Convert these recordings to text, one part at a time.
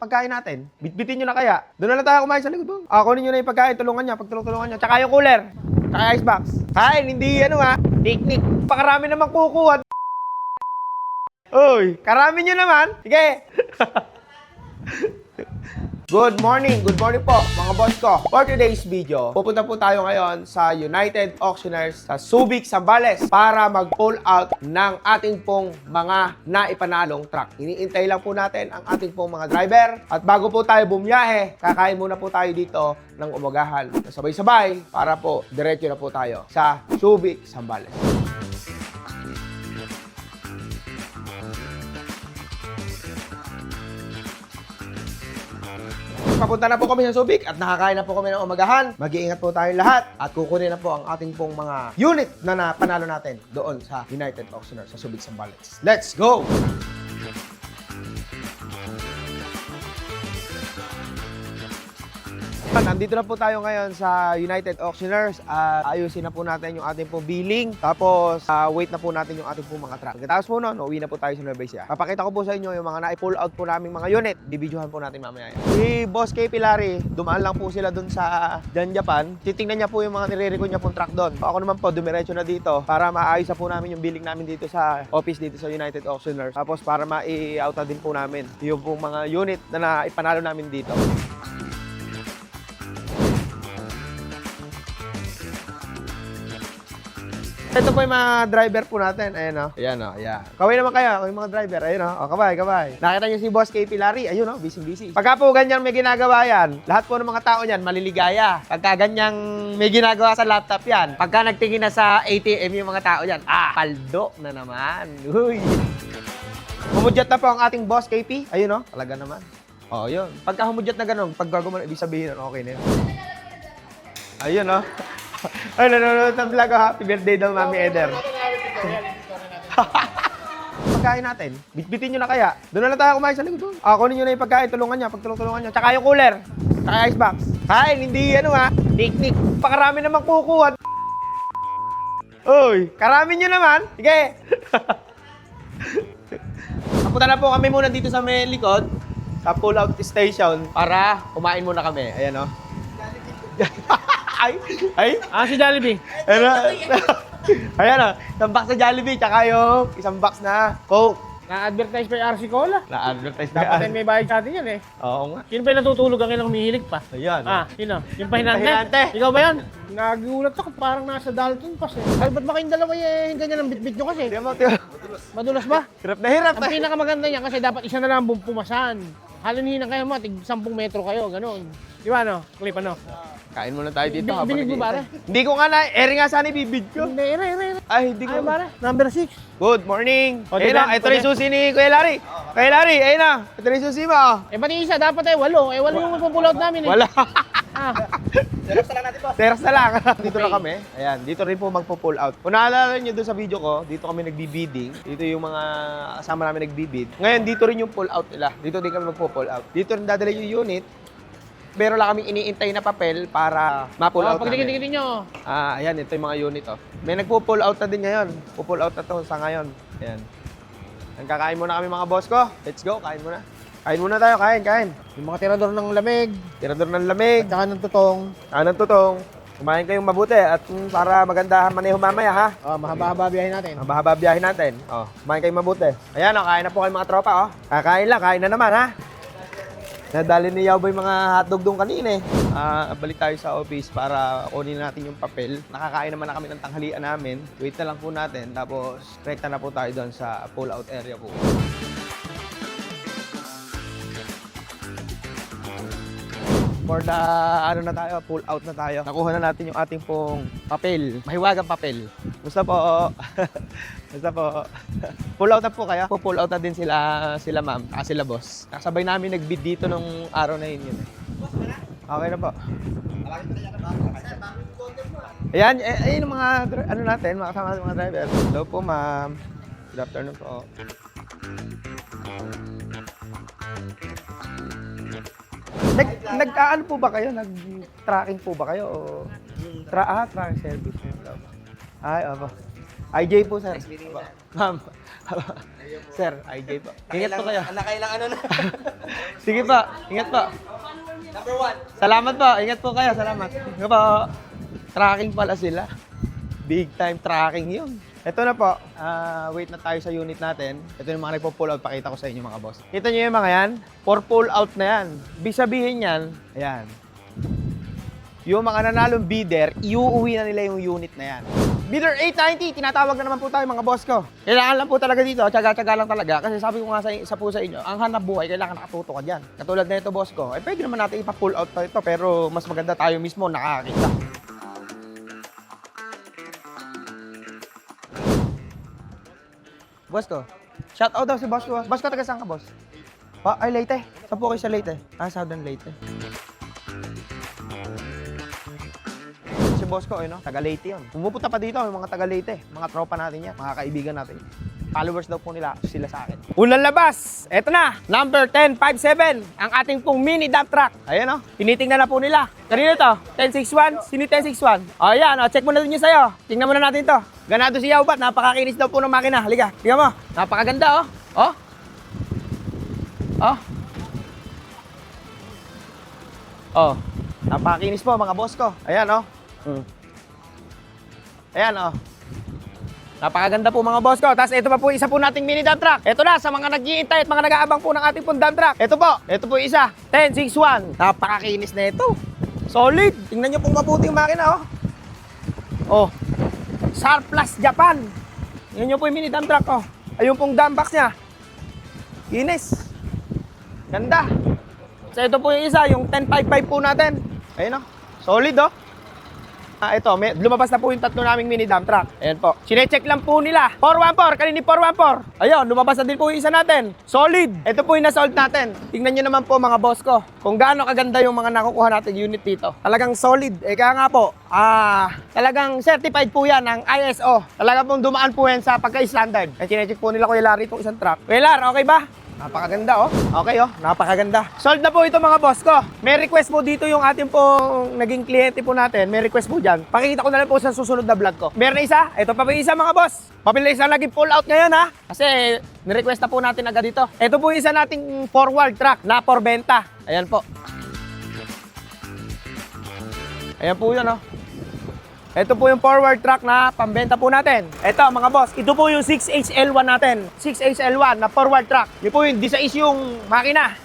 pagkain natin. Bitbitin nyo na kaya. Doon na lang tayo kumain sa likod. Kunin nyo na yung pagkain, tulungan nyo, pagtulungan nyo. Tsaka yung cooler, tsaka yung icebox. Kain, hindi picnic. Pakarami naman kukuha. Uy, karami nyo naman. Sige. Good morning po mga boss ko. For today's video, pupunta po tayo ngayon sa United Auctioneers sa Subic, Zambales para mag-pull out ng ating pong mga naipanalong truck. Iniintay lang po natin ang ating pong mga driver. At bago po tayo bumiyahe, kakain muna po tayo dito ng umagahan. Sabay-sabay para po diretso na po tayo sa Subic, Zambales. Papunta na po kami sa Subic at nakakain na po kami ng umagahan. Mag-iingat po tayong lahat at kukunin na po ang ating pong mga unit na napanalo natin doon sa United Auctioneers sa Subic, Zambales. Let's go! Nandito na po tayo ngayon sa United Auctioneers at ayusin na po natin yung ating pong billing. Tapos, wait na po natin yung ating pong mga truck. Pagkatapos po nun, uwi na po tayo sa Nueva Ecija. Papakita ko po sa inyo yung mga na-pull out po naming mga unit. Bibidyohan po natin mamaya. Si Boss K. Pilari, dumaan lang po sila dun sa Japan. Titingnan niya po yung mga nire-record niya pong truck doon. Ako naman po, dumiretso na dito para maayos na po namin yung billing namin dito sa office dito sa United Auctioneers. Tapos para ma-i-outa din po namin yung pong mga unit na naipanalo namin dito. Ito po yung mga driver po natin. Ayan o. Ayan o. Ayan. Kaway naman kayo. Yung mga driver. Ayun o. Kabay, kabay. Nakita niyo si Boss K. Pilari. Ayun o. Busy-busy. Pagka po ganyan may ginagawa yan, lahat po ng mga tao yan maliligaya. Pagka ganyang may ginagawa sa laptop yan, pagka nagtingin na sa ATM yung mga tao yan, paldo na naman. Uy. Humudyat na po ang ating Boss KP. Ayun o. Talaga naman. O, yun. Pagka humudyat na ganun, pag gago mo na, ibig sabihin okay na yun. Ayun o. Ay, nanonood ng vlog. Happy birthday daw, Mami Eder. Pagkain natin, bitbitin nyo na kaya. Doon na lang tayo kumain sa likod. Kunin nyo na yung pagkain, tulungan nyo, pagtulungan nyo. Tsaka yung cooler, tsaka yung icebox. Kain, hindi picnic. Pakarami naman kukuha. Uy, karami nyo naman. Sige. Kapunta na po kami muna dito sa may likod, sa pull-out station, para kumain muna kami. Ayan o. Ay? Si Jollibee. Ayan o, isang box na Jollibee, tsaka yung isang box na Coke. Na-advertise pa yung RC Cola. Na-advertise Dapat may bayad sa atin yan eh. Oo nga. Sino ba yung natutulog ang ilang humihilig pa? Ayan. Sino? Yung pahinante? Pahinante. Ikaw ba yan? Nagulat ako, parang nasa Dalton Pass eh. Ay, ba't ba kayong dalawa ganyan ang bitbit nyo kasi? Tiyan mo. Madulas ba? Hirap na hirap. Ang pinakamaganda niya kasi dapat isa na lang ang pumasan. Halin kayo mo, tig 10 metro kayo, gano'n. Di ba Clip Kain muna tayo dito. Binig mo pare? Hindi ko nga nga sana ibibid ko. Hindi, Ay, hindi ko. Ay, pare, number 6. Good morning. O, Ayun na, ito rin susi ni Kuya Larry. Kuya Larry, ayun na. Ito rin susi mo. Pati isa, dapat 8. 8 yung magpupulot namin eh. Wala. Teras na lang natin po. Teras na lang. Dito na kami. Ayan, dito rin po magpo-pull out. Kung naalala nyo doon sa video ko, dito kami nagbi-bidding. Dito yung mga kasama namin nagbibid. Ngayon, dito rin yung pull out nila. Dito din kami magpo-pull out. Dito rin dadala yung unit. Pero lang kaming iniintay na papel para ma-pull out namin. Pagdikitin nyo. Ayan, ito yung mga unit. May nagpo-pull out na din ngayon. Pull out na to sa ngayon. Ayan. Nagkakain muna kami mga boss ko. Let's go, kain muna. Kain muna tayo, kain. Yung mga tirador ng lamig. Tirador ng lamig. At saka ng tutong. Ng tutong. Kumain kayong mabuti at para maganda maneho mamaya ha. Mahaba-haba biyahe natin. Mahaba biyahe natin. Kumain kayong mabuti. Ayan, kain na po kayo mga tropa. Kakain lang, kain na naman ha. Nadali ni Yawboy mga hotdog doon kanina eh. Balik tayo sa office para kunin natin yung papel. Nakakain naman na kami ng tanghalian namin. Wait na lang po natin. Tapos, rekta na po tayo doon sa pull-out area po. For the, na tayo, pull out na tayo. Nakuha na natin yung ating pong papel. Mahiwagang papel. Gusto po. Gusto po. Pull out na po kayo. Pull out na din sila ma'am, sila boss. Nakasabay namin nag-bid dito nung araw na yun. Okay na po. Ayan, ayun ang mga, natin, mga kasama natin mga driver. Hello po ma'am. Good afternoon po. Nag-ano po ba kayo? Nag-tracking po ba kayo? O tracking service. Ay, opo. IJ po, sir. Ma'am. Sir, IJ po. Ingat po kayo. Nakailang ano na. Sige po, ingat po. Number 1. Salamat po, ingat po kayo, salamat. Ingat po. Tracking pala sila. Big time tracking yun. Ito na po, wait na tayo sa unit natin. Ito yung mga nagpo-pull out, pakita ko sa inyo mga boss. Kita nyo yung mga yan? For pull out na yan. Ibig sabihin yan, ayan. Yung mga nanalong bidder, iuuwi na nila yung unit na yan. Bidder 890, tinatawag na naman po tayo mga boss ko. Kailangan lang po talaga dito, tsaga-tsaga lang talaga. Kasi sabi ko nga sa inyo, ang hanap buhay, kailangan nakatuto ka dyan. Katulad na ito boss ko, pwede naman natin ipa-pull out pa ito, pero mas maganda tayo mismo nakakita. Boss ko, shout out daw si boss ko. Boss ko, taga saan ka boss? Ay, Leyte. Saan po kayo sa Leyte? Southern Leyte. Si boss ko, no? Taga Leyte yun. Pumupunta pa dito yung mga taga Leyte. Mga tropa natin yan, mga kaibigan natin. Followers daw po nila, sila sa akin. Unang labas, eto na, number 1057, ang ating pong mini dump truck. Ayan o, tinitingnan na po nila. Kanino to? 1061? Sino 1061? O yan, check mo na din yung sayo. Tingnan muna natin to. Ganado si Yaubat, napakakinis daw po ng makina. Halika, tingnan mo. Napakaganda oh. Oh, napakakinis po mga boss ko. Ayan oh. Ayan oh. Napakaganda po mga boss ko. Tapos ito pa po isa po nating mini dump truck. Ito na sa mga nag-iintay at mga nag-aabang po ng ating pong dump truck. Ito po isa. 1061. Napakakinis na ito. Solid. Tingnan nyo pong mabuti yung makina oh. Surplus Japan. Yan nyo po yung mini dump truck Ayun pong dump box niya. Kinis. Ganda. So ito po yung isa, yung 1055 po natin. Ayun solid ito, lumabas na po yung tatlo naming mini dump truck. Ayan po. Sinecheck lang po nila. 414, kanini 414. Ayun, lumabas na din po yung isa natin. Solid. Ito po yung nasold natin. Tingnan nyo naman po mga boss ko, kung gaano kaganda yung mga nakukuha natin unit dito. Talagang solid. Kaya nga po, talagang certified po yan ng ISO. Talagang pong dumaan po yan sa pagka-standard. Sinecheck po nila Kuya Larry itong isang truck. Kuya Lar, okay ba? Napakaganda Okay napakaganda. Sold na po ito mga boss ko. May request po dito yung ating pong naging kliyente po natin. May request po dyan. Pakikita ko na lang po sa susunod na vlog ko. Meron na isa. Ito pa po yung isa mga boss. Mabilis na naging pull out ngayon Kasi nirequest na po natin agad dito. Ito po yung isa nating forward truck na porbenta. Ayan po. Ayan po yun Ito po yung forward truck na pambenta po natin. Ito mga boss, ito po yung 6HL1 natin. 6HL1 na forward truck. Yun po yung disais yung makina.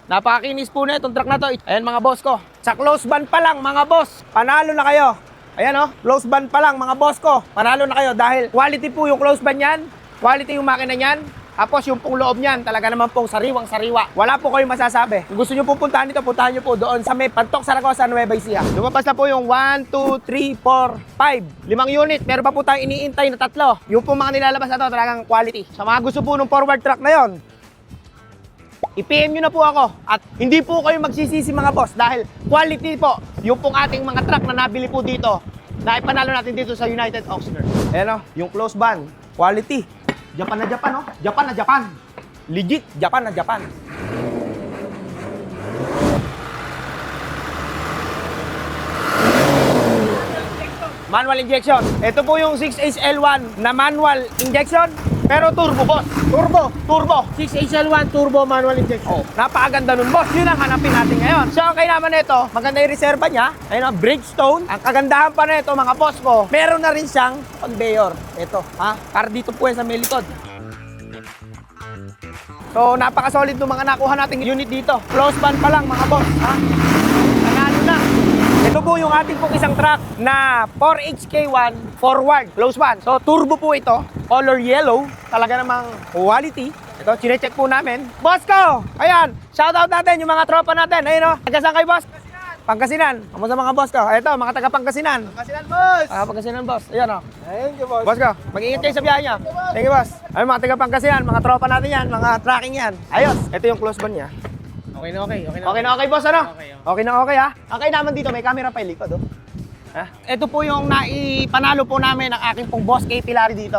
Napakakinis po na itong truck na to. Ayan mga boss ko. Sa close band pa lang mga boss, panalo na kayo. Ayan close band pa lang mga boss ko. Panalo na kayo dahil quality po yung close band yan. Quality yung makina niyan. Tapos yung pong loob niyan, talaga naman pong sariwang-sariwa. Wala po kayong masasabi. Kung gusto nyo pong puntahan dito, puntahan nyo po doon sa may Pantok, Saragossa, Nueva Ecija. Lumabas na po yung 1, 2, 3, 4, 5. 5 unit. Meron pa po tayong iniintay na 3. Yung pong mga nilalabas na to, talagang quality. Sa mga gusto po ng forward truck na yon, i-PM nyo na po ako. At hindi po kayo magsisisi mga boss dahil quality po yung pong ating mga truck na nabili po dito na ipanalo natin dito sa United Auctioneers. Ayan yung close band. Quality. Japan na Japan Japan na Japan. Legit, Japan na Japan. Manual injection. Ito po yung 6HL1 na manual injection, pero turbo boss. Turbo. 6HL1 turbo manual injection. Napakaganda nun boss. Yun ang hanapin natin ngayon. So ang naman nito, maganda yung reserva niya. Ayun Bridgestone. Ang kagandahan pa na ito mga boss ko, meron na rin siyang conveyor. Ito, para dito po yan sa may likod. So napaka-solid ng mga nakuha nating unit dito. Close band pa lang mga boss, Nanalo na. Ito po yung ating pong isang truck na 4HK1 forward close band. So turbo po ito, color yellow, talaga namang quality. Ito, chinecheck po namin. Boss ko, ayan, shoutout natin yung mga tropa natin. Ayun taga saan kayo boss? Pangasinan. Kamusta mga boss ko? Ito, mga taga Pangasinan. Pangasinan, boss! Pangasinan boss. Ayan Thank you, boss. Boss ko, mag-iingat kayo sa biyahe niya. Thank you boss. Ayun, mga taga Pangasinan, mga tropa natin yan, mga tracking yan. Ayos, ito yung close band niya. Okay na okay. Okay na okay, boss, Okay na okay, Ang naman dito, may camera pa yung likod, Ito po yung naipanalo po namin ng aking pong boss kay Pilari dito.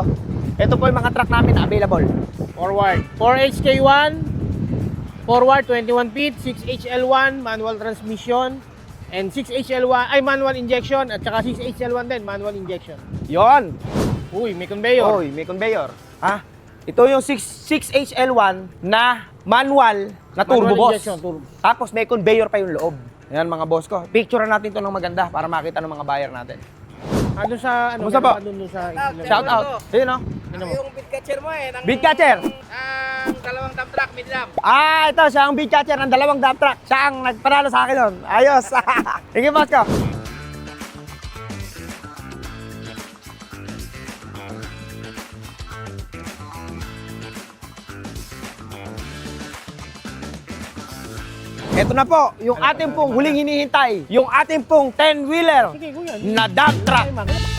Ito po yung mga truck namin na available. Forward. 4HK1, forward 21 feet, 6HL1, manual transmission, and 6HL1, ay manual injection, at saka 6HL1 din, manual injection. Yon. Uy, may conveyor. May conveyor. Ito yung 6HL1 na manual na turbo, Manual boss. injection, turbo. Tapos may conveyor pa yung loob. Ayan mga boss ko. Picture natin to ng maganda para makita ng mga buyer natin. Ano sa ano? Kamusta po? Doon sa Shout out. Ayun oh. Ano mo? Yung beat catcher mo eh. Beat catcher. Ang dalawang dump truck, mid-dump. Ah, ito siya ang beat catcher ng dalawang dump truck. Siya ang nagpanalo sa akin nun. Ayos. Sige, boss ko. Ito na po, yung ating pong huling hinihintay. Yung ating pong 10-wheeler Sige, kuya. na dump truck. Ay,